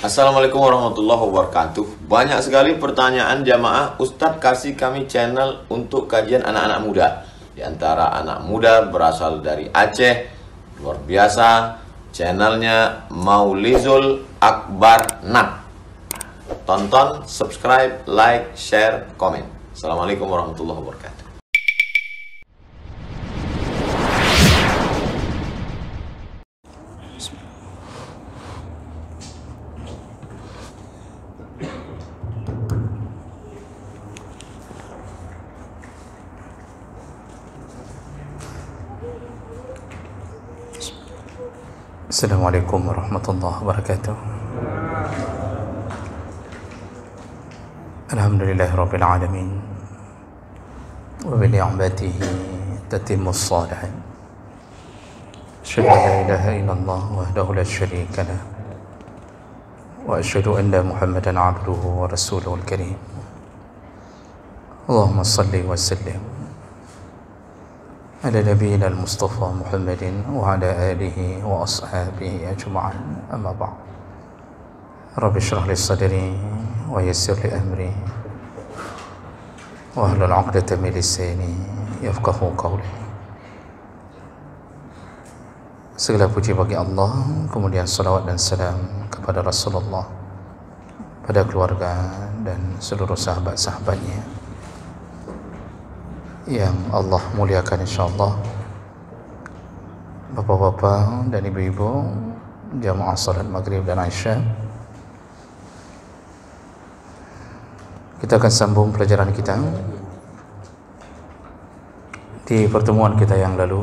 Assalamualaikum warahmatullahi wabarakatuh. Banyak sekali pertanyaan jamaah, Ustadz kasih kami channel untuk kajian anak-anak muda. Di antara anak muda berasal dari Aceh, luar biasa, channelnya Maulizul Akbar Nak. Tonton, subscribe, like, share, komen. Assalamualaikum warahmatullahi wabarakatuh. Assalamualaikum warahmatullahi wabarakatuh. Alhamdulillahirabbil alamin. Wa bi ni'matihi tatimmus shalihin. Asyhadu an la ilaha illallah wahdahu la syarika lah. Wa asyhadu anna Muhammadan 'abduhu wa rasuluhul karim. Allahumma shalli wa sallim على نبينا المصطفى محمد وعلى آله وأصحابه أجمعين. أما بعد، رب اشرح لي صدري ويسر لي أمري واحلل عقدة من لساني يفقهوا قولي. Segala puji bagi Allah, kemudian salawat dan salam kepada Rasulullah, pada keluarga dan seluruh sahabat-sahabatnya yang Allah muliakan, insyaAllah. Bapak-bapak dan ibu-ibu jamaah salat maghrib dan isya, kita akan sambung pelajaran kita. Di pertemuan kita yang lalu,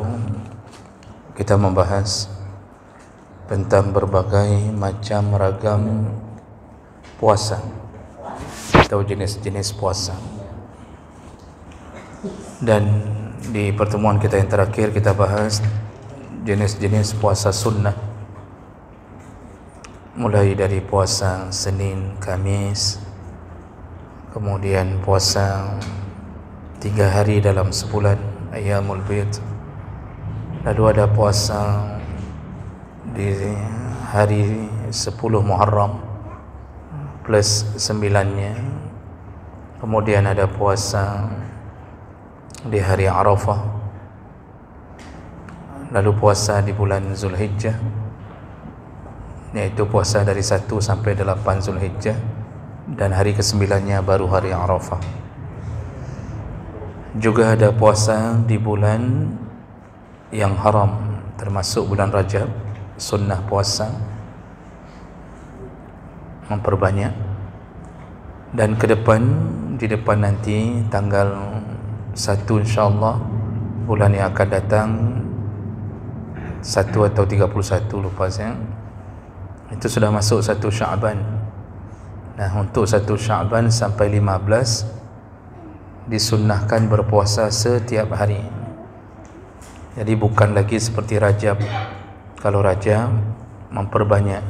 kita membahas tentang berbagai macam ragam puasa atau jenis-jenis puasa. Dan di pertemuan kita yang terakhir, kita bahas jenis-jenis puasa sunnah, mulai dari puasa Senin, Kamis, kemudian puasa 3 hari dalam sebulan, Ayyamul Bid, lalu ada puasa di hari 10 Muharram plus 9-nya, kemudian ada puasa di hari Arafah, lalu puasa di bulan Zulhijjah, yaitu puasa dari 1 sampai 8 Zulhijjah, dan hari ke-9-nya baru hari Arafah. Juga ada puasa di bulan yang haram, termasuk bulan Rajab, sunnah puasa memperbanyak. Dan ke depan, di depan nanti tanggal 1 insyaAllah, bulan yang akan datang 1 atau 31, lupa saya, itu sudah masuk 1 Sya'ban. Nah, untuk 1 Sya'ban sampai 15 disunnahkan berpuasa setiap hari. Jadi bukan lagi seperti Rajab. Kalau Rajab memperbanyak,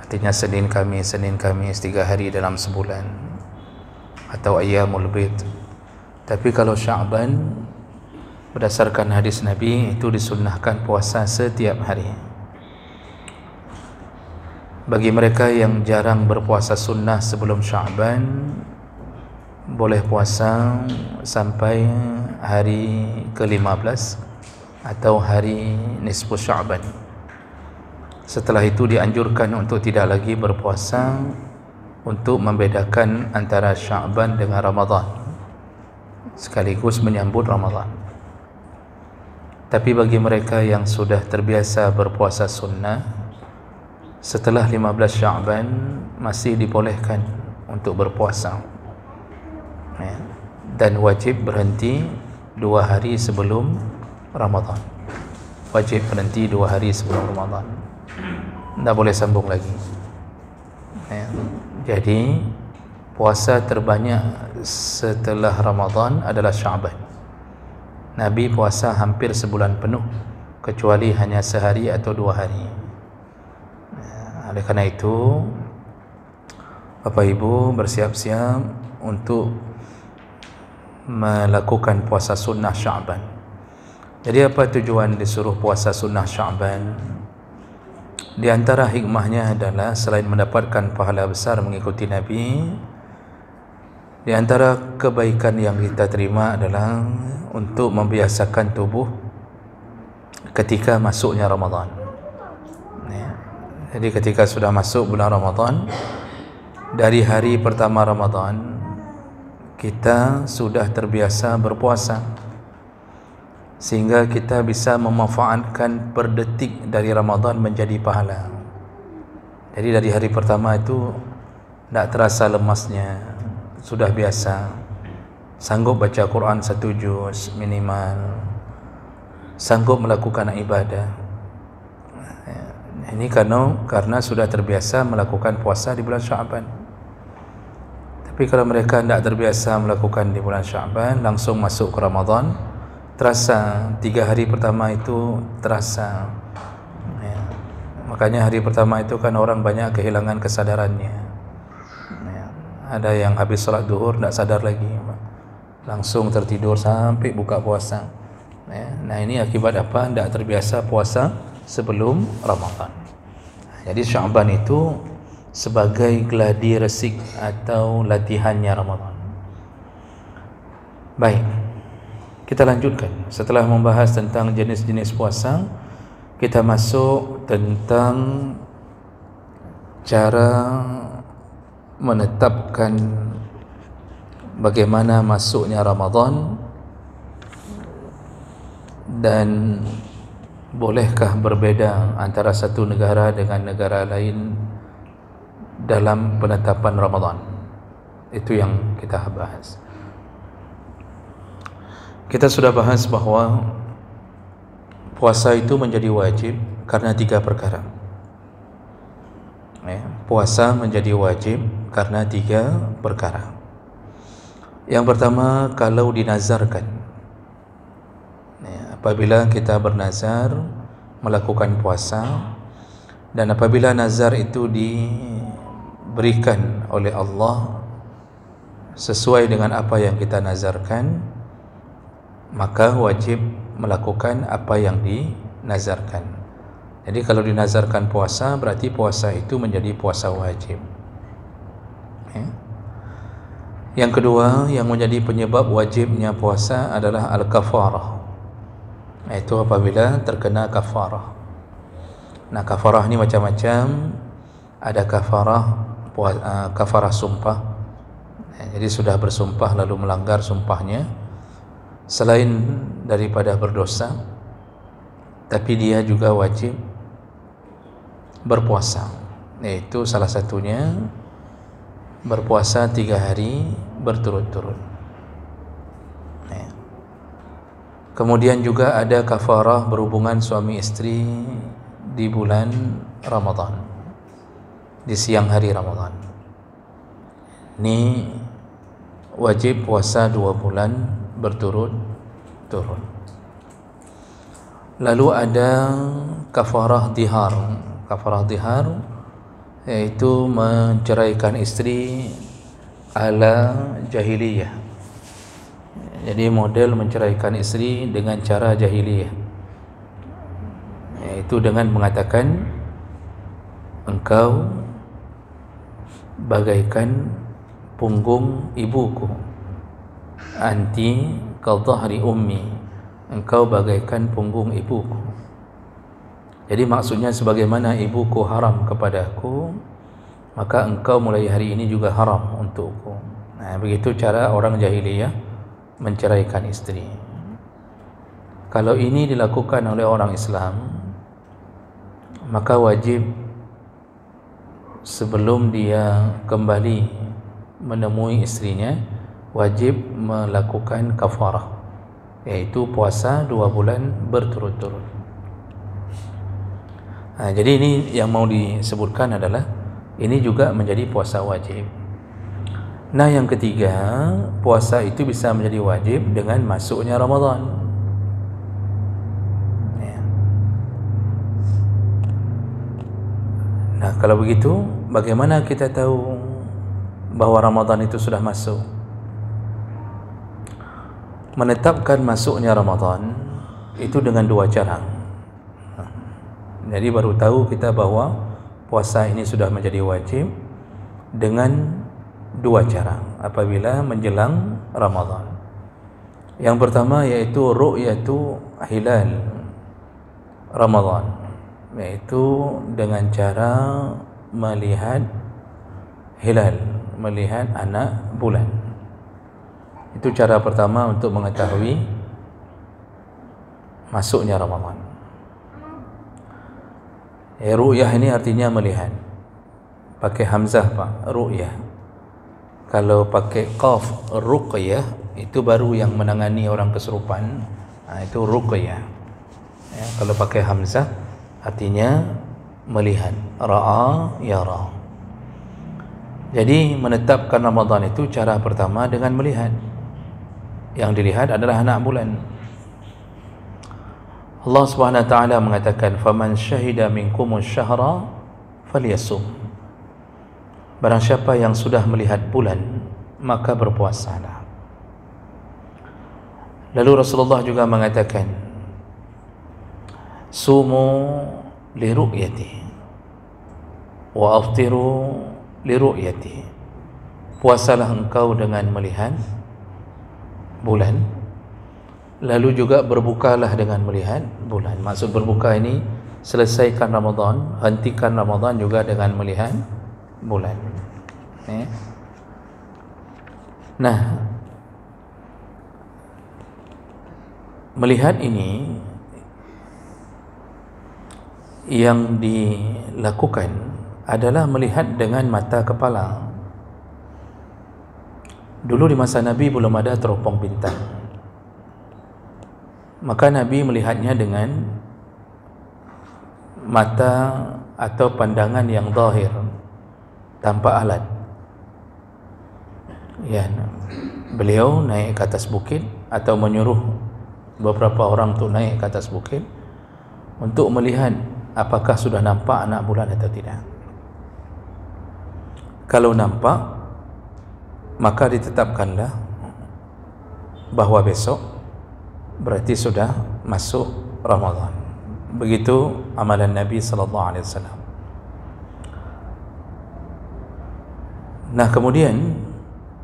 artinya Senin Kamis 3 hari dalam sebulan, atau Ayyamul Bid. Tapi kalau Sya'ban, berdasarkan hadis Nabi, itu disunnahkan puasa setiap hari. Bagi mereka yang jarang berpuasa sunnah sebelum Sya'ban, boleh puasa sampai hari ke-15 atau hari nisfu Sya'ban. Setelah itu dianjurkan untuk tidak lagi berpuasa, untuk membedakan antara Sya'ban dengan Ramadan, sekaligus menyambut Ramadan. Tapi bagi mereka yang sudah terbiasa berpuasa sunnah, setelah 15 Sya'ban masih dibolehkan untuk berpuasa, ya, dan wajib berhenti 2 hari sebelum Ramadan. Wajib berhenti 2 hari sebelum Ramadan, tidak boleh sambung lagi, ya. Jadi puasa terbanyak setelah Ramadan adalah Sya'ban. Nabi puasa hampir sebulan penuh, kecuali hanya sehari atau 2 hari. Oleh karena itu, Bapak Ibu bersiap-siap untuk melakukan puasa sunnah Sya'ban. Jadi apa tujuan disuruh puasa sunnah Sya'ban? Di antara hikmahnya adalah selain mendapatkan pahala besar mengikuti Nabi, di antara kebaikan yang kita terima adalah untuk membiasakan tubuh ketika masuknya Ramadan. Jadi ketika sudah masuk bulan Ramadan, dari hari pertama Ramadan kita sudah terbiasa berpuasa, sehingga kita bisa memanfaatkan per detik dari Ramadan menjadi pahala. Jadi dari hari pertama itu tidak terasa lemasnya, sudah biasa, sanggup baca Quran 1 juz minimal, sanggup melakukan ibadah. Ini karena sudah terbiasa melakukan puasa di bulan Sya'ban. Tapi kalau mereka tidak terbiasa melakukan di bulan Sya'ban, langsung masuk ke Ramadan, terasa 3 hari pertama itu terasa. Makanya hari pertama itu kan orang banyak kehilangan kesadarannya. Ada yang habis salat duhur tidak sadar lagi, langsung tertidur sampai buka puasa. Nah, ini akibat apa? Tidak terbiasa puasa sebelum Ramadan. Jadi Sya'ban itu sebagai gladi resik atau latihannya Ramadan. Baik, kita lanjutkan. Setelah membahas tentang jenis-jenis puasa, kita masuk tentang cara menetapkan bagaimana masuknya Ramadan dan bolehkah berbeza antara satu negara dengan negara lain dalam penetapan Ramadan. Itu yang kita bahas. Kita sudah bahas bahawa puasa itu menjadi wajib karena 3 perkara. Puasa menjadi wajib karena 3 perkara. Yang pertama, kalau dinazarkan. Apabila kita bernazar melakukan puasa, dan apabila nazar itu diberikan oleh Allah sesuai dengan apa yang kita nazarkan, maka wajib melakukan apa yang dinazarkan. Jadi kalau dinazarkan puasa, berarti puasa itu menjadi puasa wajib. Yang kedua, yang menjadi penyebab wajibnya puasa adalah al-kafarah, yaitu apabila terkena kafarah. Nah, kafarah ini macam-macam. Ada kafarah sumpah. Jadi sudah bersumpah lalu melanggar sumpahnya, selain daripada berdosa, tapi dia juga wajib berpuasa. Yaitu salah satunya berpuasa 3 hari berturut-turut. Kemudian juga ada kafarah berhubungan suami istri di bulan Ramadan, di siang hari Ramadan. Ini wajib puasa 2 bulan berturut-turut. Lalu ada kafarah dihar. Kafarah dihar yaitu menceraikan istri ala jahiliyah. Jadi model menceraikan istri dengan cara jahiliyah, yaitu dengan mengatakan engkau bagaikan punggung ibuku, anti kadhahri ummi, engkau bagaikan punggung ibuku. Jadi maksudnya sebagaimana ibuku haram kepadaku, maka engkau mulai hari ini juga haram untukku. Nah, begitu cara orang jahiliyah menceraikan istri. Kalau ini dilakukan oleh orang Islam, maka wajib sebelum dia kembali menemui istrinya, wajib melakukan kafarah, yaitu puasa 2 bulan berturut-turut. Jadi ini yang mau disebutkan adalah ini juga menjadi puasa wajib. Nah, yang ketiga, puasa itu bisa menjadi wajib dengan masuknya Ramadan. Nah, kalau begitu, bagaimana kita tahu bahawa Ramadan itu sudah masuk? Menetapkan masuknya Ramadan itu dengan 2 cara. Jadi baru tahu kita bahawa puasa ini sudah menjadi wajib dengan dua cara apabila menjelang Ramadan. Yang pertama yaitu ru'yatu hilal Ramadan, yaitu dengan cara melihat hilal, melihat anak bulan. Itu cara pertama untuk mengetahui masuknya Ramadan. Ru'yah ini artinya melihat. Pakai hamzah Pak, ru'yah. Kalau pakai qaf, ruqyah, itu baru yang menangani orang kesurupan. Itu ruqyah. Ya, kalau pakai hamzah artinya melihat. Ra'a yara. Jadi menetapkan Ramadan itu cara pertama dengan melihat. Yang dilihat adalah anak bulan. Allah Subhanahu wa taala mengatakan, "Faman syahida minkumus syahra falyasum." Barang siapa yang sudah melihat bulan, maka berpuasalah. Lalu Rasulullah juga mengatakan, "Sumu li ru'yati wa aftiru li ru'yati." Puasalah engkau dengan melihat bulan, lalu juga berbukalah dengan melihat bulan. Maksud berbuka ini, selesaikan Ramadan, hentikan Ramadan juga dengan melihat bulan. Nah, melihat ini yang dilakukan adalah melihat dengan mata kepala. Dulu di masa Nabi belum ada teropong bintang, maka Nabi melihatnya dengan mata atau pandangan yang zahir, tanpa alat. Ya, beliau naik ke atas bukit atau menyuruh beberapa orang untuk naik ke atas bukit untuk melihat apakah sudah nampak anak bulan atau tidak. Kalau nampak, maka ditetapkanlah bahawa besok berarti sudah masuk Ramadan. Begitu amalan Nabi sallallahu alaihi wasallam. Nah, kemudian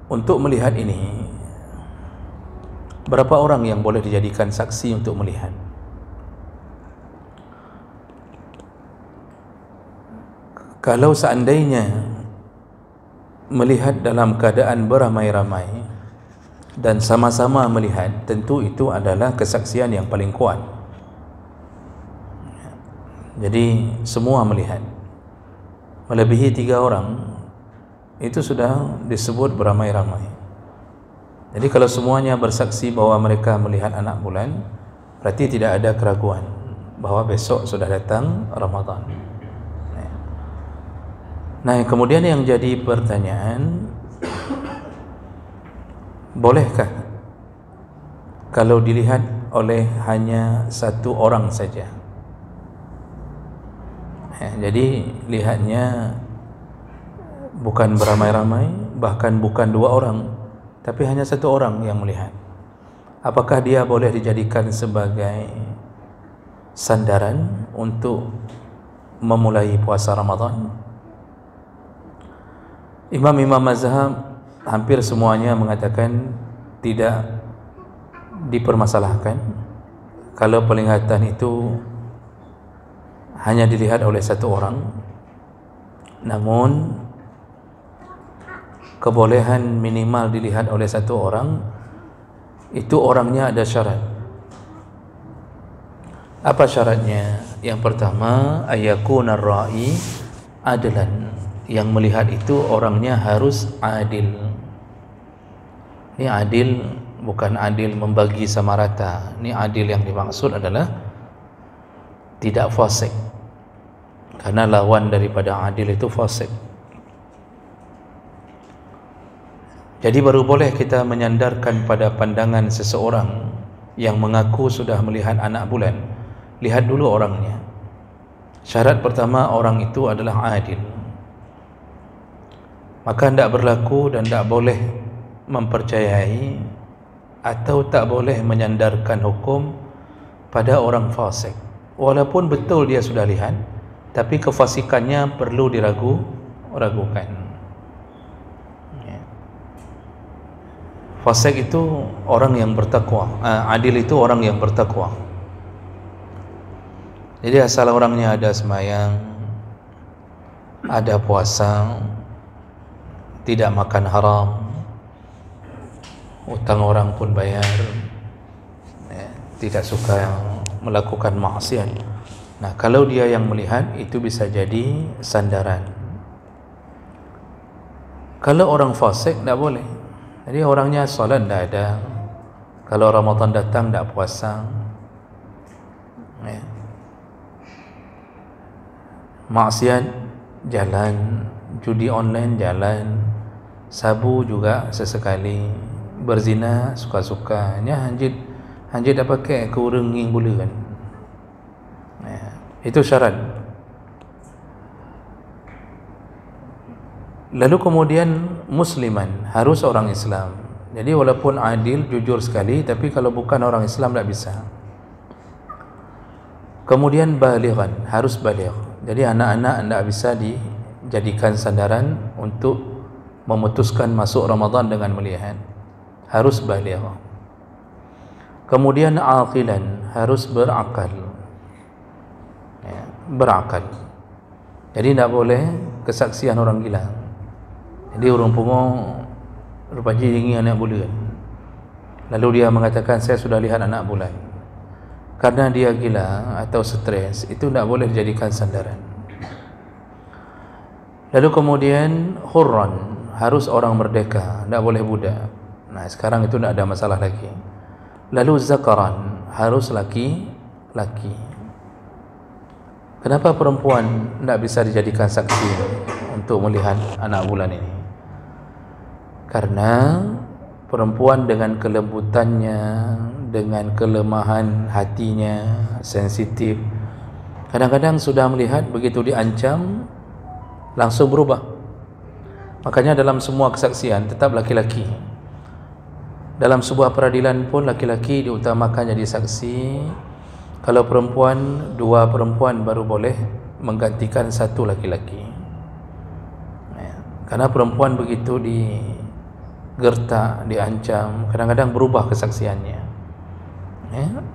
untuk melihat ini, berapa orang yang boleh dijadikan saksi untuk melihat? Kalau seandainya melihat dalam keadaan beramai-ramai dan sama-sama melihat, tentu itu adalah kesaksian yang paling kuat. Jadi semua melihat, melebihi 3 orang, itu sudah disebut beramai-ramai. Jadi kalau semuanya bersaksi bahwa mereka melihat anak bulan, berarti tidak ada keraguan bahwa besok sudah datang Ramadan. Nah, kemudian yang jadi pertanyaan, bolehkah kalau dilihat oleh hanya 1 orang saja? Jadi lihatnya bukan beramai-ramai, bahkan bukan 2 orang, tapi hanya 1 orang yang melihat. Apakah dia boleh dijadikan sebagai sandaran untuk memulai puasa Ramadan? Imam-imam mazhab hampir semuanya mengatakan tidak dipermasalahkan kalau penglihatan itu hanya dilihat oleh 1 orang. Namun kebolehan minimal dilihat oleh 1 orang, itu orangnya ada syarat. Apa syaratnya? Yang pertama, ayakuna ar-ra'i adlan. Yang melihat itu orangnya harus adil. Ini adil bukan adil membagi sama rata. Ini adil yang dimaksud adalah tidak fasik, karena lawan daripada adil itu fasik. Jadi baru boleh kita menyandarkan pada pandangan seseorang yang mengaku sudah melihat anak bulan. Lihat dulu orangnya. Syarat pertama, orang itu adalah adil. Maka tidak berlaku dan tidak boleh mempercayai atau tak boleh menyandarkan hukum pada orang fasik. walaupun betul dia sudah lihat, tapi kefasikannya perlu diragukan. Fasik itu orang yang bertakwa, adil itu orang yang bertakwa. Jadi asal orangnya ada sembahyang, ada puasa, tidak makan haram, utang orang pun bayar, tidak suka melakukan maksiat. Nah, kalau dia yang melihat, itu bisa jadi sandaran. Kalau orang fasik tidak boleh. Jadi orangnya solat tidak ada, kalau Ramadan datang tidak puasa, maksiat jalan, judi online jalan, sabu juga sesekali, berzina suka-sukanya, hanjit dah pakai keurenging pula kan. Itu syarat. Lalu kemudian musliman, harus orang Islam. Jadi walaupun adil, jujur sekali, tapi kalau bukan orang Islam tak bisa. Kemudian balighan, harus baligh. Jadi anak-anak tidak bisa dijadikan sandaran untuk memutuskan masuk Ramadan dengan melihat. Harus baligh. Kemudian aqilan, harus berakal. Berakal. Jadi tidak boleh kesaksian orang gila. Jadi orang pungo rupanya ingin anak bulan, lalu dia mengatakan saya sudah lihat anak bulan, karena dia gila atau stres, itu tidak boleh dijadikan sandaran. Lalu kemudian hurran, harus orang merdeka, tidak boleh budak. Nah, sekarang itu tidak ada masalah lagi. Lalu zakaran, harus laki-laki. Kenapa perempuan tidak bisa dijadikan saksi untuk melihat anak bulan ini? Karena perempuan dengan kelembutannya, dengan kelemahan hatinya, sensitif, kadang-kadang sudah melihat, begitu diancam langsung berubah. Makanya dalam semua kesaksian tetap laki-laki. Dalam sebuah peradilan pun laki-laki diutamakan jadi saksi. Kalau perempuan, 2 perempuan baru boleh menggantikan 1 laki-laki. Karena perempuan begitu digertak, diancam, kadang-kadang berubah kesaksiannya.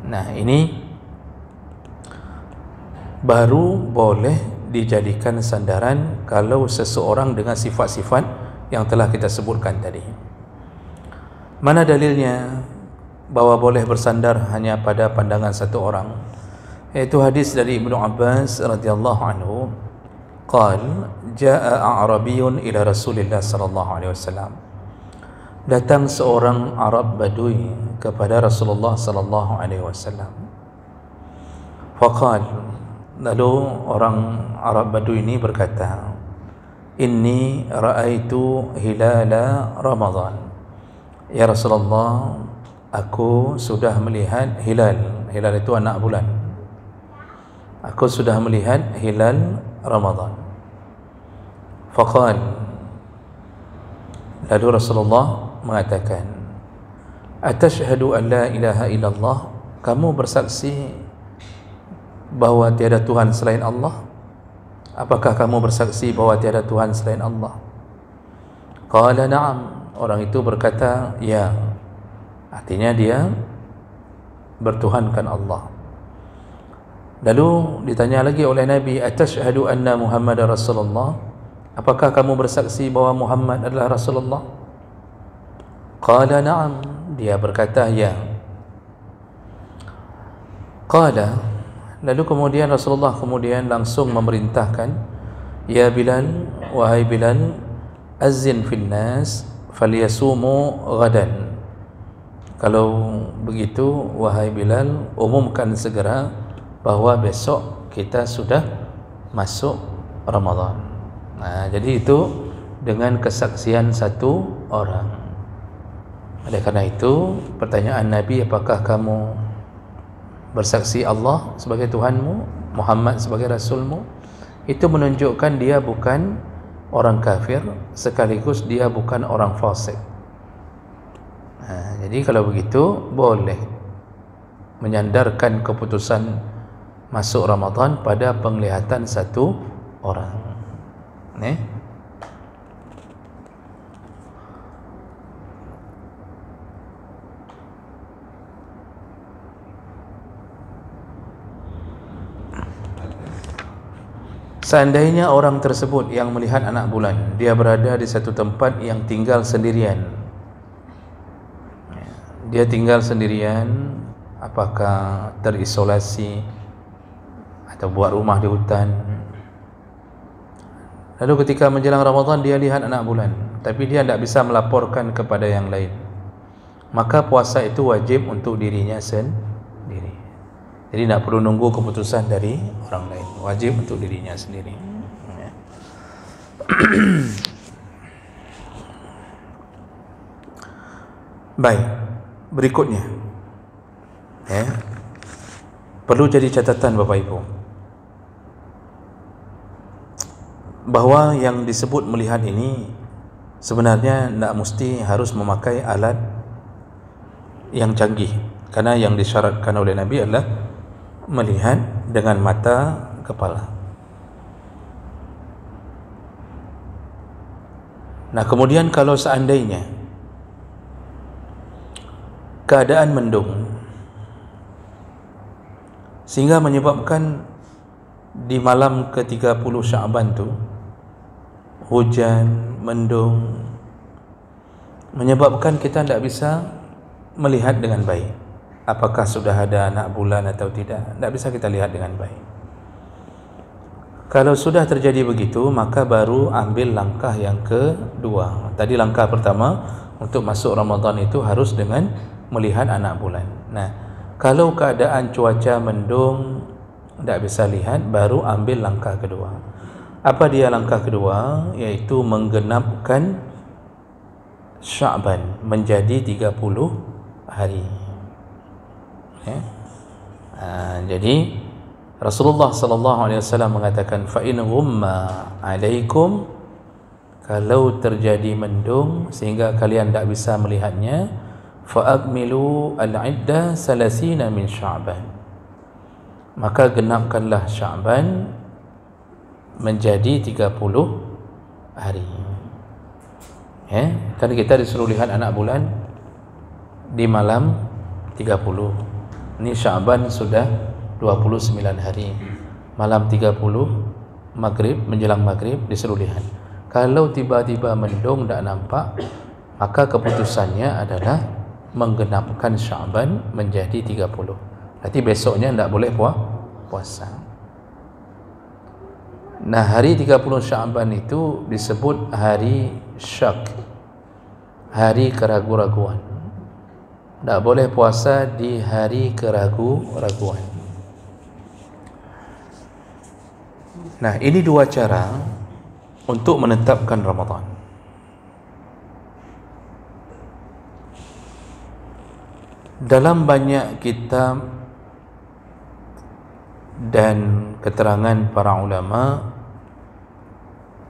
Nah, ini baru boleh dijadikan sandaran kalau seseorang dengan sifat-sifat yang telah kita sebutkan tadi. Mana dalilnya bahwa boleh bersandar hanya pada pandangan satu orang? Yaitu hadis dari Ibnu Abbas radhiyallahu anhu, qala jaa a'rabiyyun ila Rasulillah sallallahu alaihi wasallam. Datang seorang Arab Badui kepada Rasulullah sallallahu alaihi wasallam. Faqal, lalu orang Arab Badui ini berkata, inni ra'aitu hilala Ramadan. Ya Rasulullah, aku sudah melihat hilal. Hilal itu anak bulan. Aku sudah melihat hilal Ramadan. Faqal, lalu Rasulullah mengatakan, atashhadu an la ilaha illallah, kamu bersaksi bahawa tiada Tuhan selain Allah? Apakah kamu bersaksi bahawa tiada Tuhan selain Allah? Qala na'am. Orang itu berkata, ya. Artinya dia bertuhankan Allah. Lalu ditanya lagi oleh Nabi, atashhadu anna Muhammadar Rasulullah, apakah kamu bersaksi bahawa Muhammad adalah Rasulullah? Qala na'am. Dia berkata, ya. Qala, lalu kemudian Rasulullah kemudian langsung memerintahkan, ya Bilal, wahai Bilal, azin fil nas falyasumu ghadan. Kalau begitu, wahai Bilal, umumkan segera bahawa besok kita sudah masuk Ramadan. Nah, jadi itu dengan kesaksian satu orang. Oleh karena itu, pertanyaan Nabi, apakah kamu bersaksi Allah sebagai Tuhanmu, Muhammad sebagai Rasulmu, itu menunjukkan dia bukan orang kafir, sekaligus dia bukan orang fasik. Jadi kalau begitu boleh menyandarkan keputusan masuk Ramadan pada penglihatan satu orang. Seandainya orang tersebut yang melihat anak bulan, dia berada di satu tempat yang tinggal sendirian. Dia tinggal sendirian, apakah terisolasi atau buat rumah di hutan. Lalu ketika menjelang Ramadan dia lihat anak bulan, tapi dia tidak bisa melaporkan kepada yang lain, maka puasa itu wajib untuk dirinya sendiri. Jadi tidak perlu nunggu keputusan dari orang lain, wajib untuk dirinya sendiri. Baik, berikutnya perlu jadi catatan Bapak Ibu, bahwa yang disebut melihat ini sebenarnya tidak mesti harus memakai alat yang canggih, karena yang disyaratkan oleh Nabi adalah melihat dengan mata kepala. Nah, kemudian kalau seandainya keadaan mendung sehingga menyebabkan di malam ke-30 Sya'ban tu hujan, mendung, menyebabkan kita tidak bisa melihat dengan baik apakah sudah ada anak bulan atau tidak bisa kita lihat dengan baik. Kalau sudah terjadi begitu, maka baru ambil langkah yang kedua. Tadi langkah pertama untuk masuk Ramadan itu harus dengan melihat anak bulan. Nah, kalau keadaan cuaca mendung, tidak bisa lihat, baru ambil langkah kedua. Apa dia langkah kedua? Yaitu menggenapkan Sya'ban menjadi 30 hari. Jadi Rasulullah sallallahu alaihi wasallam mengatakan, fa in ghumma alaikum, kalau terjadi mendung sehingga kalian tidak bisa melihatnya, fa akmilu al-iddah 30 min Sya'ban, maka genapkanlah Sya'ban menjadi 30 hari. Tadi kita disuruh lihat anak bulan di malam 30. Ini Sya'ban sudah 29 hari. Malam 30 maghrib, menjelang maghrib disuruh lihat. Kalau tiba-tiba mendung tak nampak, maka keputusannya adalah menggenapkan Sya'ban menjadi 30. Berarti besoknya tidak boleh puasa. Nah, hari 30 Sya'ban itu disebut hari syak, hari keraguan-raguan. Tak boleh puasa di hari keraguan-raguan. Nah, ini dua cara untuk menetapkan Ramadan. Dalam banyak kitab dan keterangan para ulama,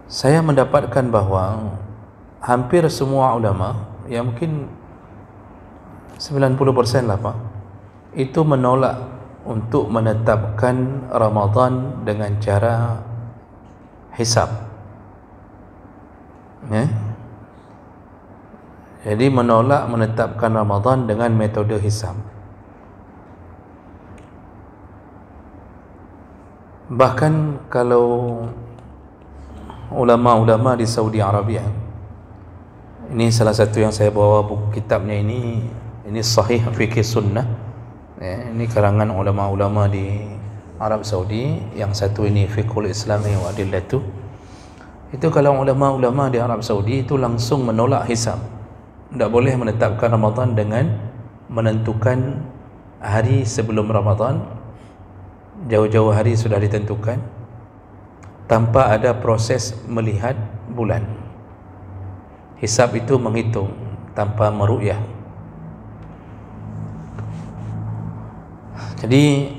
saya mendapatkan bahawa hampir semua ulama, ya mungkin 90% lah Pak, itu menolak untuk menetapkan Ramadan dengan cara hisab. Jadi menolak menetapkan Ramadan dengan metode hisab. Bahkan kalau ulama-ulama di Saudi Arabia, ini salah satu yang saya bawa buku kitabnya ini Sahih Fiqh Sunnah, ini karangan ulama-ulama di Arab Saudi. Yang satu ini Fiqhul Islami wa Adillatuh. Itu kalau ulama-ulama di Arab Saudi itu langsung menolak hisab. Tidak boleh menetapkan Ramadan dengan menentukan hari sebelum Ramadan, jauh-jauh hari sudah ditentukan, tanpa ada proses melihat bulan. Hisab itu menghitung tanpa meru'yah. Jadi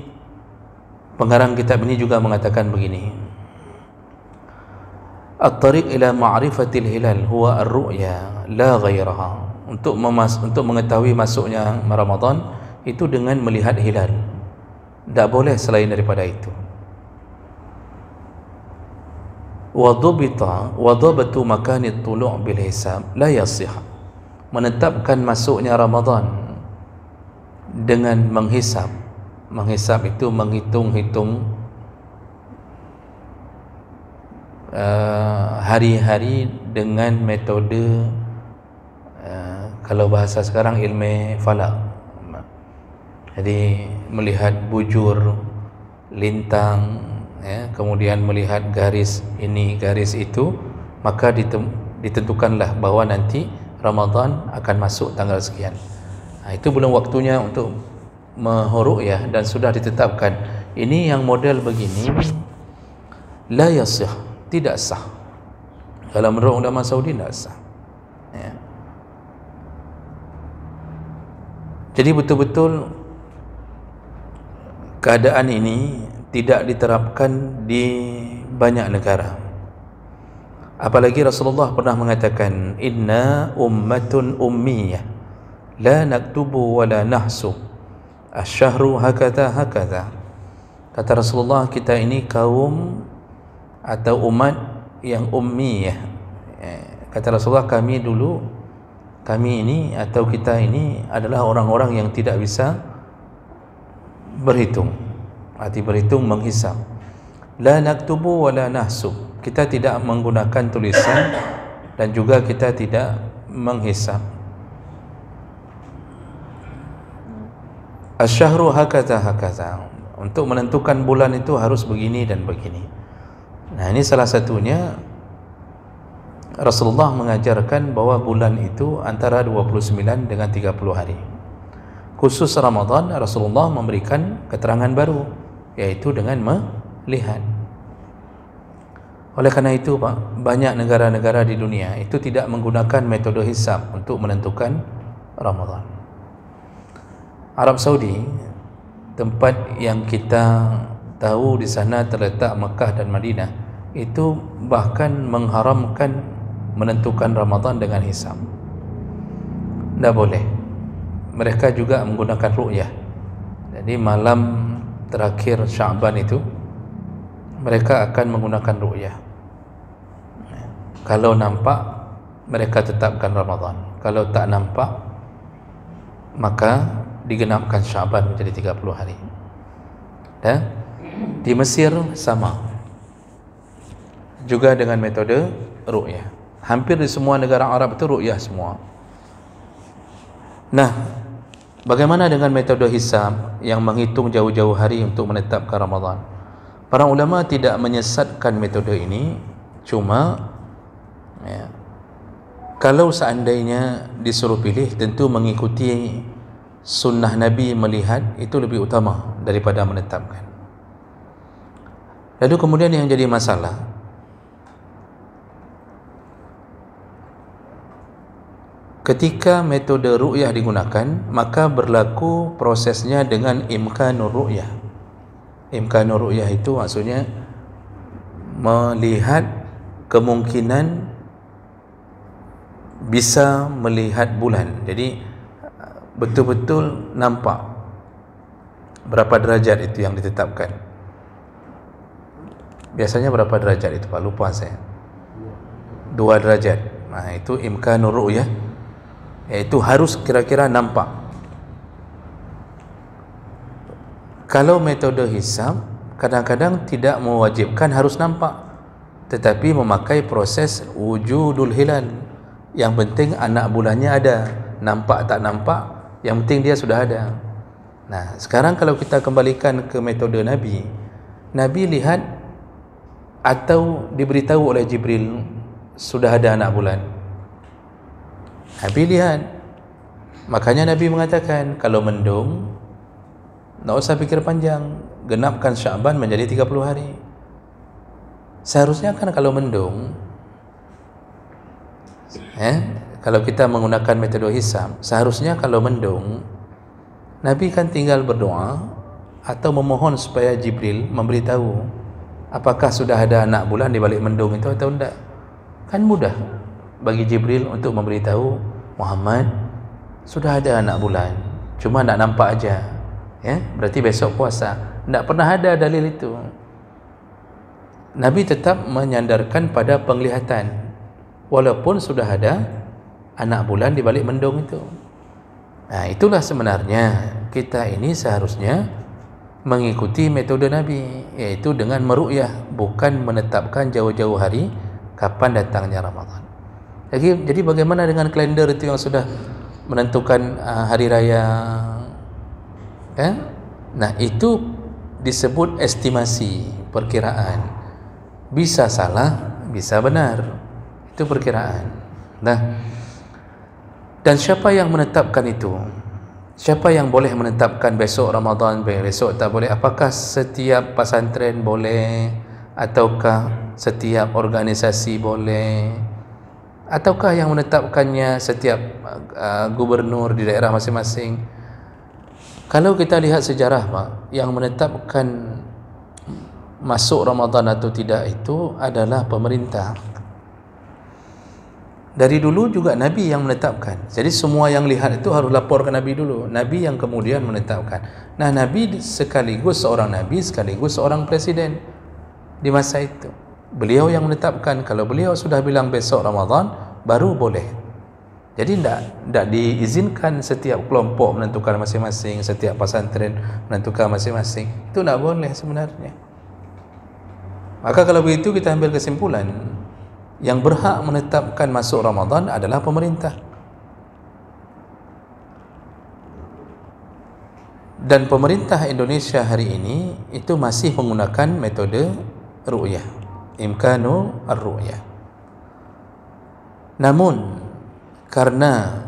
pengarang kitab ini juga mengatakan begini, at-tariq ila ma'rifatil hilal huwa ar-ru'ya la ghairaha. Untuk mengetahui masuknya Ramadan itu dengan melihat hilal. Tak boleh selain daripada itu. Wadhabatu makani at-tulu' bil hisab la yasih. Menetapkan masuknya Ramadan dengan menghisab. Menghisab itu menghitung-hitung hari-hari dengan metode kalau bahasa sekarang ilmu falak. Jadi melihat bujur, lintang, ya, kemudian melihat garis ini, garis itu, maka ditentukanlah bahawa nanti Ramadan akan masuk tanggal sekian. Itu belum waktunya untuk meruqyah dan sudah ditetapkan. Ini yang model begini la yasih, tidak sah. Kalau menurut ulama Saudi tidak sah. Ya. Jadi betul-betul keadaan ini tidak diterapkan di banyak negara. Apalagi Rasulullah pernah mengatakan, inna ummatun ummiyah la naktubu wa la nahsub asyahru hakadha hakadha. Kata Rasulullah, kita ini kaum atau umat yang ummiyah. Kata Rasulullah, kami ini atau kita ini adalah orang-orang yang tidak bisa berhitung. Arti berhitung, menghisab. La naktubu wa la nahsub. Kita tidak menggunakan tulisan dan juga kita tidak menghisab. Asyahru hakadha hakadha. Untuk menentukan bulan itu harus begini dan begini. Nah, ini salah satunya Rasulullah mengajarkan bahawa bulan itu antara 29 dengan 30 hari. Khusus Ramadan, Rasulullah memberikan keterangan baru, yaitu dengan melihat. Oleh karena itu, Pak, banyak negara-negara di dunia itu tidak menggunakan metode hisab untuk menentukan Ramadan. Arab Saudi, tempat yang kita tahu di sana terletak Mekah dan Madinah, itu bahkan mengharamkan menentukan Ramadan dengan hisab. Tidak boleh. Mereka juga menggunakan ru'yah. Jadi malam terakhir Sya'ban itu mereka akan menggunakan ru'yah. Kalau nampak, mereka tetapkan Ramadan. Kalau tak nampak, maka digenapkan Sya'ban menjadi 30 hari. Dan di Mesir sama, juga dengan metode ru'yah. Hampir di semua negara Arab itu ru'yah semua. Nah, bagaimana dengan metode hisab yang menghitung jauh-jauh hari untuk menetapkan Ramadan? Para ulama tidak menyesatkan metode ini, cuma ya, kalau seandainya disuruh pilih, tentu mengikuti sunnah Nabi melihat itu lebih utama daripada menetapkan. Lalu kemudian yang jadi masalah, ketika metode ru'yah digunakan, maka berlaku prosesnya dengan imkanur ru'yah. Imkanur ru'yah itu maksudnya melihat kemungkinan bisa melihat bulan. Jadi betul-betul nampak berapa derajat itu yang ditetapkan. Biasanya berapa derajat itu, Pak? Lupa saya. 2 derajat. Nah, itu imkanur ru'yah, iaitu harus kira-kira nampak. Kalau metode hisab, kadang-kadang tidak mewajibkan harus nampak, tetapi memakai proses wujudul hilal. Yang penting anak bulannya ada, nampak tak nampak, yang penting dia sudah ada. Nah, sekarang kalau kita kembalikan ke metode Nabi, Nabi lihat atau diberitahu oleh Jibril sudah ada anak bulan. Nabi lihat. Makanya Nabi mengatakan, kalau mendung, tak usah fikir panjang, genapkan Sya'ban menjadi 30 hari. Seharusnya kan kalau mendung, kalau kita menggunakan metode hisab, seharusnya kalau mendung, Nabi kan tinggal berdoa atau memohon supaya Jibril memberitahu apakah sudah ada anak bulan di balik mendung itu atau tidak. Kan mudah bagi Jibril untuk memberitahu, Muhammad, sudah ada anak bulan, cuma tak nampak aja. Ya, berarti besok puasa. Tidak pernah ada dalil itu. Nabi tetap menyandarkan pada penglihatan, walaupun sudah ada anak bulan di balik mendung itu. Nah, itulah sebenarnya kita ini seharusnya mengikuti metode Nabi, yaitu dengan meru'yah, bukan menetapkan jauh-jauh hari kapan datangnya Ramadan. Jadi bagaimana dengan kalender itu yang sudah menentukan hari raya? Nah, itu disebut estimasi, perkiraan. Bisa salah, bisa benar. Itu perkiraan. Nah, dan siapa yang menetapkan itu? Siapa yang boleh menetapkan besok Ramadan, besok tak boleh? Apakah setiap pesantren boleh, ataukah setiap organisasi boleh, ataukah yang menetapkannya setiap gubernur di daerah masing-masing? Kalau kita lihat sejarah, Pak, yang menetapkan masuk Ramadan atau tidak itu adalah pemerintah. Dari dulu juga Nabi yang menetapkan. Jadi semua yang lihat itu harus lapor ke Nabi dulu. Nabi yang kemudian menetapkan. Nah, Nabi sekaligus seorang Nabi, sekaligus seorang presiden di masa itu. Beliau yang menetapkan. Kalau beliau sudah bilang besok Ramadan, baru boleh. Jadi tidak diizinkan setiap kelompok menentukan masing-masing, setiap pesantren menentukan masing-masing. Itu tidak boleh sebenarnya. Maka kalau begitu kita ambil kesimpulan, yang berhak menetapkan masuk Ramadan adalah pemerintah. Dan pemerintah Indonesia hari ini itu masih menggunakan metode ru'yah, imkanu ar-ru'yah. Namun karena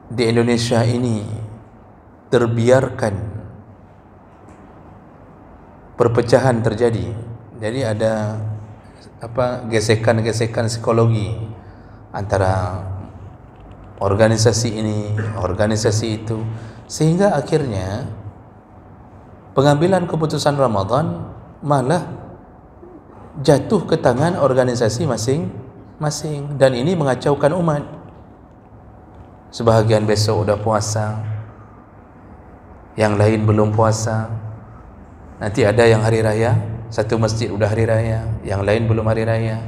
di Indonesia ini terbiarkan perpecahan terjadi, jadi ada gesekan-gesekan psikologi antara organisasi ini, organisasi itu, sehingga akhirnya pengambilan keputusan Ramadan malah jatuh ke tangan organisasi masing-masing, dan ini mengacaukan umat. Sebahagian besok udah puasa, yang lain belum puasa. Nanti ada yang hari raya, satu masjid udah hari raya, yang lain belum hari raya.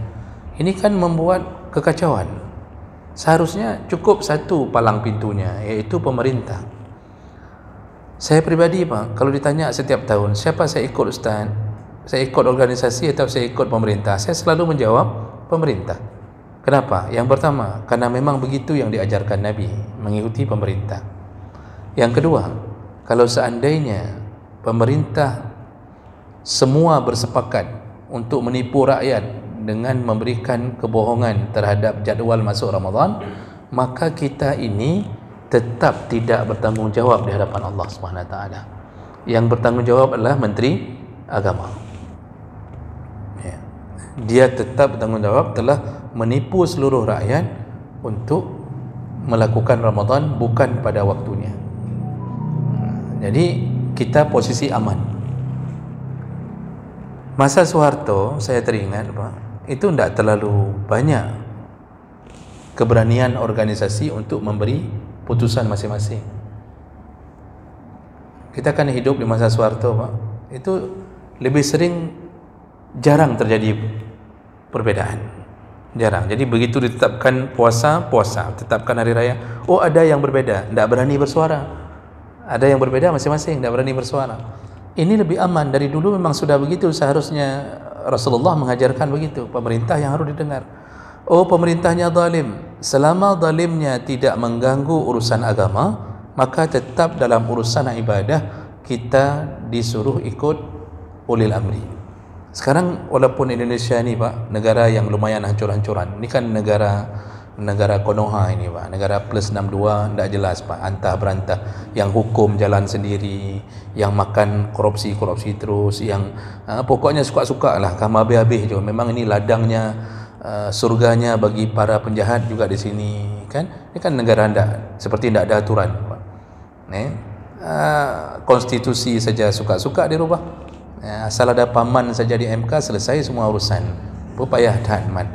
Ini kan membuat kekacauan. Seharusnya cukup satu palang pintunya, yaitu pemerintah. Saya pribadi, Pak, kalau ditanya setiap tahun siapa saya ikut, Ustaz, saya ikut organisasi atau saya ikut pemerintah, saya selalu menjawab pemerintah. Kenapa? Yang pertama, karena memang begitu yang diajarkan Nabi, mengikuti pemerintah. Yang kedua, kalau seandainya pemerintah semua bersepakat untuk menipu rakyat dengan memberikan kebohongan terhadap jadual masuk Ramadan, maka kita ini tetap tidak bertanggungjawab di hadapan Allah SWT. Yang bertanggungjawab adalah Menteri Agama. Dia tetap bertanggungjawab telah menipu seluruh rakyat untuk melakukan Ramadan bukan pada waktunya. Jadi kita posisi aman. Masa Soeharto, saya teringat, Pak, itu tidak terlalu banyak keberanian organisasi untuk memberi putusan masing-masing. Kita kan hidup di masa Soeharto, Pak, itu lebih sering, jarang terjadi perbedaan, jarang. Jadi begitu ditetapkan puasa, tetapkan hari raya, oh ada yang berbeda, tidak berani bersuara. Ada yang berbeda masing-masing, tidak berani bersuara. Ini lebih aman. Dari dulu memang sudah begitu, seharusnya Rasulullah mengajarkan begitu, pemerintah yang harus didengar. Oh, pemerintahnya zalim, selama zalimnya tidak mengganggu urusan agama, maka tetap dalam urusan ibadah kita disuruh ikut ulil amri. Sekarang walaupun Indonesia ini, Pak, negara yang lumayan hancur-hancuran, ini kan negara Konoha ini, Pak, negara plus 62, tidak jelas, Pak, antah berantah, yang hukum jalan sendiri, yang makan korupsi terus, yang pokoknya suka-suka lah, kamar habis-habis je. Memang ini ladangnya, surganya bagi para penjahat juga di sini, kan? Ini kan negara seperti tidak ada aturan, Pak. Konstitusi saja suka-suka dirubah, asal ada paman saja di MK, selesai semua urusan, payah dan mat.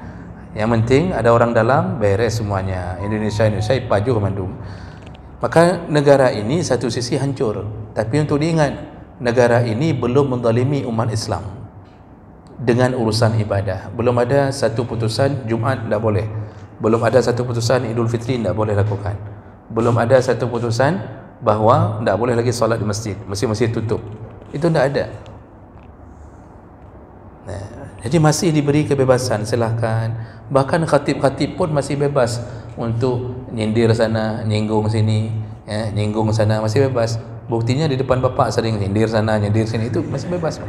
Yang penting ada orang dalam, beres semuanya. Indonesia pajuh mandum. Maka negara ini satu sisi hancur, tapi untuk diingat, negara ini belum menzalimi umat Islam dengan urusan ibadah. Belum ada satu putusan Jumaat tak boleh, belum ada satu putusan Idul Fitri tak boleh lakukan, belum ada satu putusan bahawa tak boleh lagi solat di masjid, masjid-masjid tutup. Itu tak ada. Jadi masih diberi kebebasan, silahkan. Bahkan khatib-khatib pun masih bebas untuk nyindir sana, nyinggung sini, nyinggung sana, masih bebas. Buktinya di depan bapak sering nyindir sana, nyindir sini, itu masih bebas.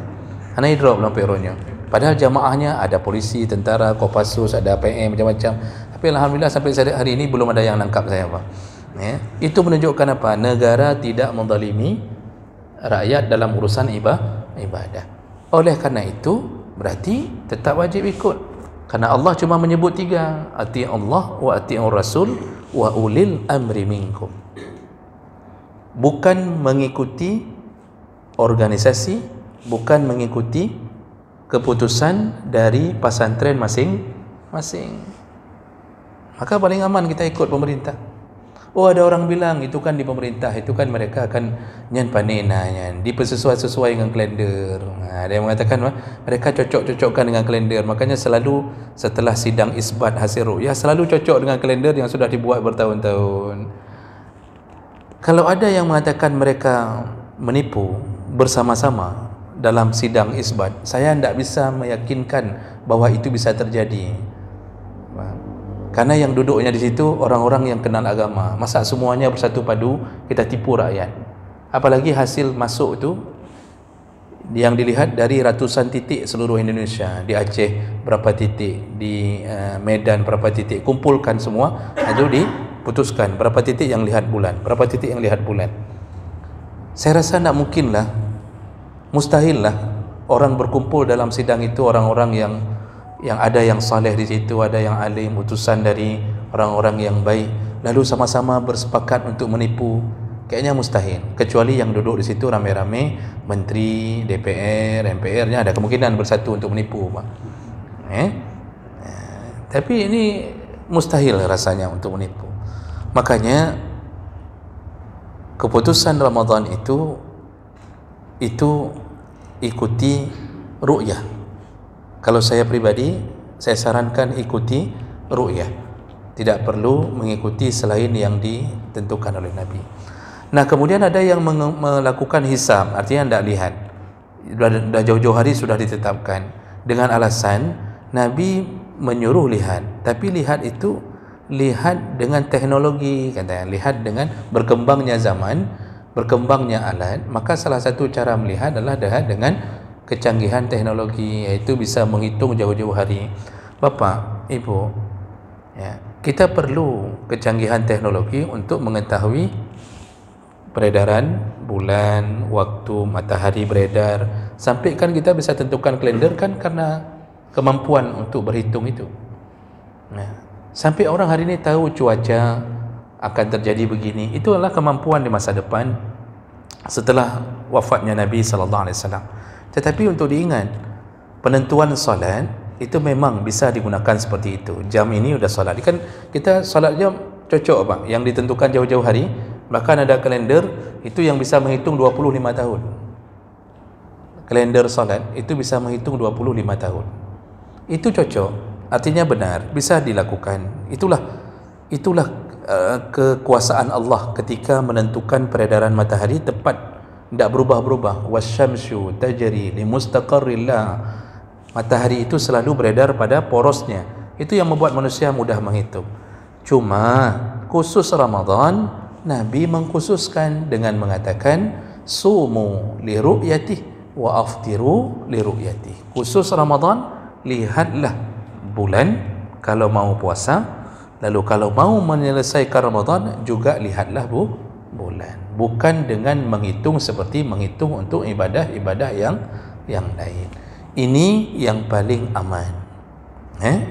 Hanya drop lampu peronnya. Padahal jamaahnya ada polisi, tentara, Kopassus, ada PM, macam-macam. Tapi alhamdulillah sampai hari ini belum ada yang nangkap saya, Pak. Itu menunjukkan apa? Negara tidak menzalimi rakyat dalam urusan ibadah. Oleh karena itu, berarti tetap wajib ikut. Karena Allah cuma menyebut 3, ati Allah wa ati'ur Rasul wa ulil amri minkum. Bukan mengikuti organisasi, bukan mengikuti keputusan dari pesantren masing-masing. Maka paling aman kita ikut pemerintah. Oh, ada orang bilang itu kan di pemerintah, itu kan mereka akan nyan panena nyan dipersesuai dengan kalender. Ada yang mengatakan mereka cocok-cocokkan dengan kalender. Makanya selalu setelah sidang isbat hasil ru'yah selalu cocok dengan kalender yang sudah dibuat bertahun-tahun. Kalau ada yang mengatakan mereka menipu bersama-sama dalam sidang isbat, saya tidak bisa meyakinkan bahawa itu bisa terjadi. Karena yang duduknya di situ orang-orang yang kenal agama. Masa semuanya bersatu padu kita tipu rakyat? Apalagi hasil masuk tu yang dilihat dari ratusan titik seluruh Indonesia. Di Aceh berapa titik, di Medan berapa titik, kumpulkan semua, lalu diputuskan berapa titik yang lihat bulan, berapa titik yang lihat bulan. Saya rasa tak mungkin lah, mustahil lah orang berkumpul dalam sidang itu orang-orang yang ada yang saleh di situ, ada yang alim, utusan dari orang-orang yang baik, lalu sama-sama bersepakat untuk menipu. Kayaknya mustahil. Kecuali yang duduk di situ rame-rame, menteri, DPR, MPR-nya ada kemungkinan bersatu untuk menipu, Pak. Tapi ini mustahil rasanya untuk menipu. Makanya keputusan Ramadan itu ikuti ru'yah. Kalau saya pribadi, saya sarankan ikuti ru'yah. Tidak perlu mengikuti selain yang ditentukan oleh Nabi. Nah, kemudian ada yang melakukan hisab, artinya tidak lihat. Sudah jauh-jauh hari sudah ditetapkan. Dengan alasan Nabi menyuruh lihat. Tapi lihat itu, lihat dengan teknologi, katanya. Lihat dengan berkembangnya zaman, berkembangnya alat. Maka salah satu cara melihat adalah dengan kecanggihan teknologi, iaitu bisa menghitung jauh-jauh hari. Bapak, Ibu, kita perlu kecanggihan teknologi untuk mengetahui peredaran bulan, waktu matahari beredar, sampai kan kita bisa tentukan kalender kan karena kemampuan untuk berhitung itu. Sampai orang hari ini tahu cuaca akan terjadi begini. Itu adalah kemampuan di masa depan setelah wafatnya Nabi SAW. Tetapi untuk diingat, penentuan solat itu memang bisa digunakan seperti itu. Jam ini sudah solat. Kan kita solat jam cocok, Pak, yang ditentukan jauh-jauh hari. Bahkan ada kalender itu yang bisa menghitung 25 tahun. Kalender solat itu bisa menghitung 25 tahun. Itu cocok, artinya benar, bisa dilakukan. Itulah kekuasaan Allah ketika menentukan peredaran matahari tepat, tidak berubah-berubah. Wasyamsu tajri limustaqarrillah. Matahari itu selalu beredar pada porosnya. Itu yang membuat manusia mudah menghitung. Cuma khusus Ramadan, Nabi mengkhususkan dengan mengatakan sumu li ru'yatih wa aftiru li ru'yatih. Khusus Ramadan, lihatlah bulan kalau mau puasa, lalu kalau mau menyelesaikan Ramadan juga lihatlah bulan. Bukan dengan menghitung seperti menghitung untuk ibadah-ibadah yang lain. Ini yang paling aman.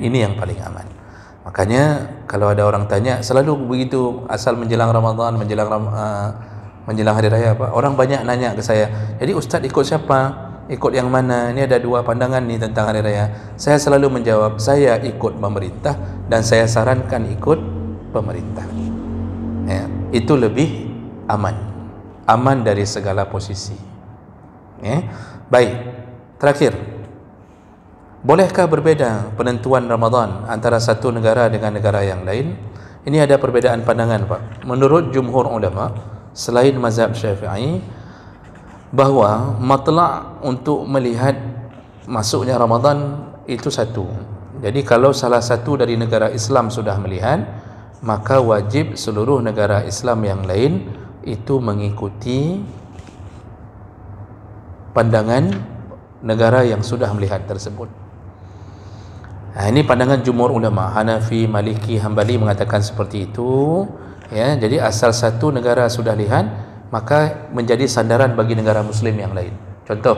Ini yang paling aman. Makanya kalau ada orang tanya, selalu begitu asal menjelang Ramadan, menjelang hari raya, apa, orang banyak nanya ke saya, jadi Ustaz ikut siapa? Ikut yang mana? Ini ada dua pandangan nih tentang hari raya. Saya selalu menjawab, saya ikut pemerintah dan saya sarankan ikut pemerintah. Itu lebih aman dari segala posisi. Baik, terakhir, bolehkah berbeza penentuan Ramadan antara satu negara dengan negara yang lain? Ini ada perbezaan pandangan, Pak. Menurut jumhur ulama selain mazhab Syafi'i, bahawa matla' untuk melihat masuknya Ramadan itu satu. Jadi kalau salah satu dari negara Islam sudah melihat, maka wajib seluruh negara Islam yang lain itu mengikuti pandangan negara yang sudah melihat tersebut. Ini pandangan jumhur ulama. Hanafi, Maliki, Hambali mengatakan seperti itu. Ya, jadi asal satu negara sudah lihat, maka menjadi sandaran bagi negara Muslim yang lain. Contoh,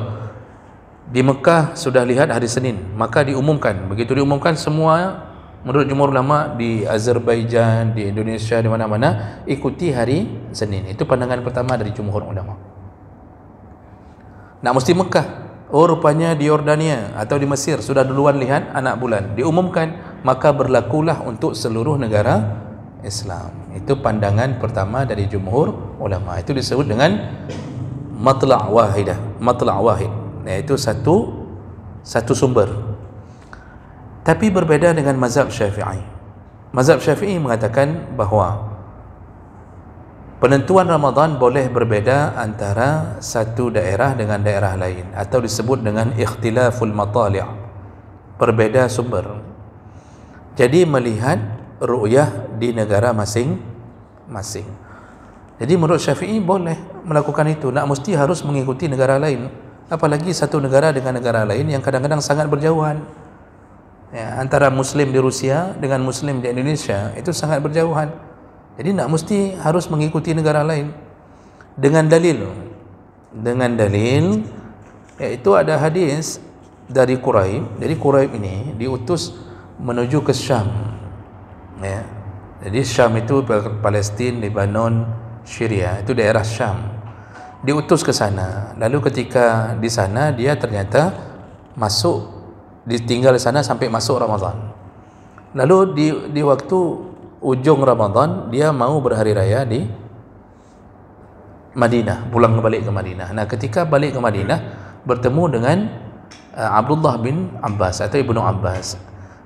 di Mekah sudah lihat hari Senin, maka diumumkan. Begitu diumumkan, semua menurut jumhur ulama di Azerbaijan, di Indonesia, di mana-mana ikuti hari Senin. Itu pandangan pertama dari jumhur ulama. Nak mesti Mekah. Oh, rupanya di Yordania atau di Mesir sudah duluan lihat anak bulan, diumumkan, maka berlakulah untuk seluruh negara Islam. Itu pandangan pertama dari jumhur ulama. Itu disebut dengan matla' wahidah, matla' wahid, iaitu satu sumber. Tapi berbeda dengan mazhab Syafi'i. Mazhab Syafi'i mengatakan bahawa penentuan Ramadan boleh berbeza antara satu daerah dengan daerah lain, atau disebut dengan ikhtilaful matali', berbeza sumber. Jadi melihat ru'yah di negara masing-masing. Jadi menurut Syafi'i boleh melakukan itu, nak mesti harus mengikuti negara lain, apalagi satu negara dengan negara lain yang kadang-kadang sangat berjauhan. Ya, antara Muslim di Rusia dengan Muslim di Indonesia itu sangat berjauhan. Jadi nak mesti harus mengikuti negara lain dengan dalil, iaitu ada hadis dari Quraib. Jadi Quraib ini diutus menuju ke Syam. Ya. Jadi Syam itu Palestin, Lebanon, Syria, itu daerah Syam. Diutus ke sana. Lalu ketika di sana dia ternyata ditinggal di sana sampai masuk Ramadan. Lalu di waktu ujung Ramadan dia mau berhari raya di Madinah, pulang balik ke Madinah. Nah, ketika balik ke Madinah bertemu dengan Abdullah bin Abbas atau Ibnu Abbas.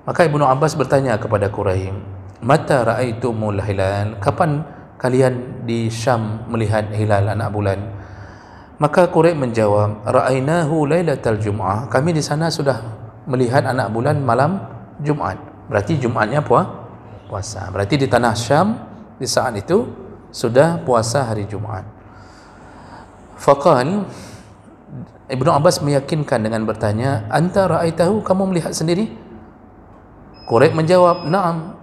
Maka Ibnu Abbas bertanya kepada Quraim, "Mata ra'aitumul hilal?" Kapan kalian di Syam melihat hilal anak bulan? Maka Quraim menjawab, "Ra'ainahu lailatal Jum'ah." Kami di sana sudah melihat anak bulan malam Jumat. Berarti Jumatnya puasa. Berarti di tanah Syam di saat itu sudah puasa hari Jumat. Faqal, Ibnu Abbas meyakinkan dengan bertanya, "Anta ra'aitahu?" Kamu melihat sendiri? Quraib menjawab, "Na'am."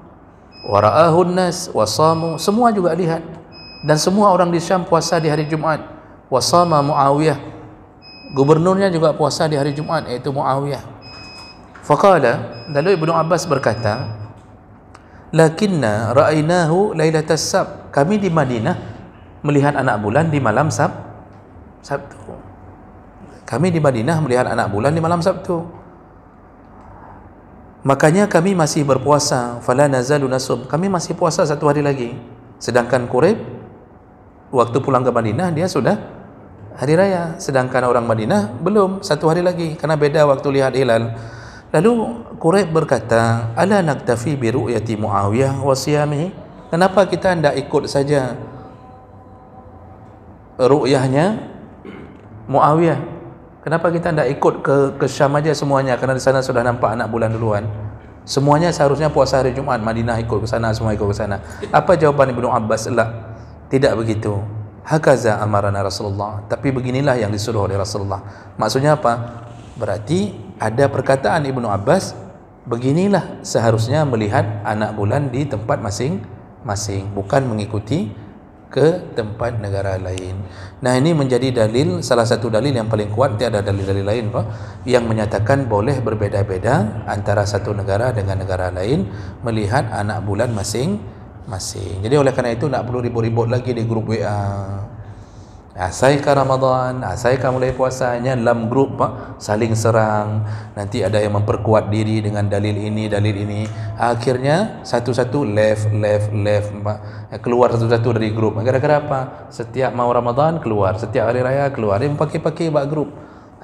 Wa ra'ahu an-nas wa shamu. Semua juga lihat, dan semua orang di Syam puasa di hari Jumat. Wa shama Muawiyah. Gubernurnya juga puasa di hari Jumat, iaitu Muawiyah. Faqala, lalu Ibnu Abbas berkata, "Lakinna ra'ainahu lailatas Sabt." Kami di Madinah melihat anak bulan di malam Sabtu. Kami di Madinah melihat anak bulan di malam Sabtu. Makanya kami masih berpuasa. Fala nazalu nasum. Kami masih puasa satu hari lagi. Sedangkan Quraib waktu pulang ke Madinah dia sudah hari raya. Sedangkan orang Madinah belum, satu hari lagi, karena beda waktu lihat hilal. Lalu Quraib berkata, "Ala naktafi bi ru'yati Muawiyah wa siyamihi?" Kenapa kita tidak ikut saja ru'yahnya Muawiyah? Kenapa kita tidak ikut ke Syam aja semuanya, karena di sana sudah nampak anak bulan duluan? Semuanya seharusnya puasa hari Jumat, Madinah ikut ke sana, semua ikut ke sana. Apa jawaban Ibnu Abbas? La, tidak begitu. Hakaza amarana Rasulullah. Tapi beginilah yang disuruh oleh Rasulullah. Maksudnya apa? Berarti ada perkataan Ibnu Abbas, beginilah seharusnya melihat anak bulan di tempat masing-masing, bukan mengikuti ke tempat negara lain. Nah, ini menjadi dalil, salah satu dalil yang paling kuat. Tidak ada dalil-dalil lain Pak, yang menyatakan boleh berbeda-beda antara satu negara dengan negara lain melihat anak bulan masing-masing. Jadi oleh karena itu tak perlu ribut-ribut lagi di grup WA. Asaikah Ramadan, asaikah mulai puasanya, dalam grup saling serang, nanti ada yang memperkuat diri dengan dalil ini, akhirnya satu-satu left, keluar satu-satu dari grup. Gara-gara apa? Setiap mau Ramadan keluar, setiap hari raya keluar, dia pakai bak grup.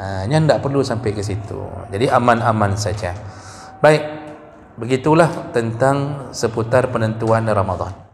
Nya tidak perlu sampai ke situ. Jadi aman-aman saja. Baik, begitulah tentang seputar penentuan Ramadan.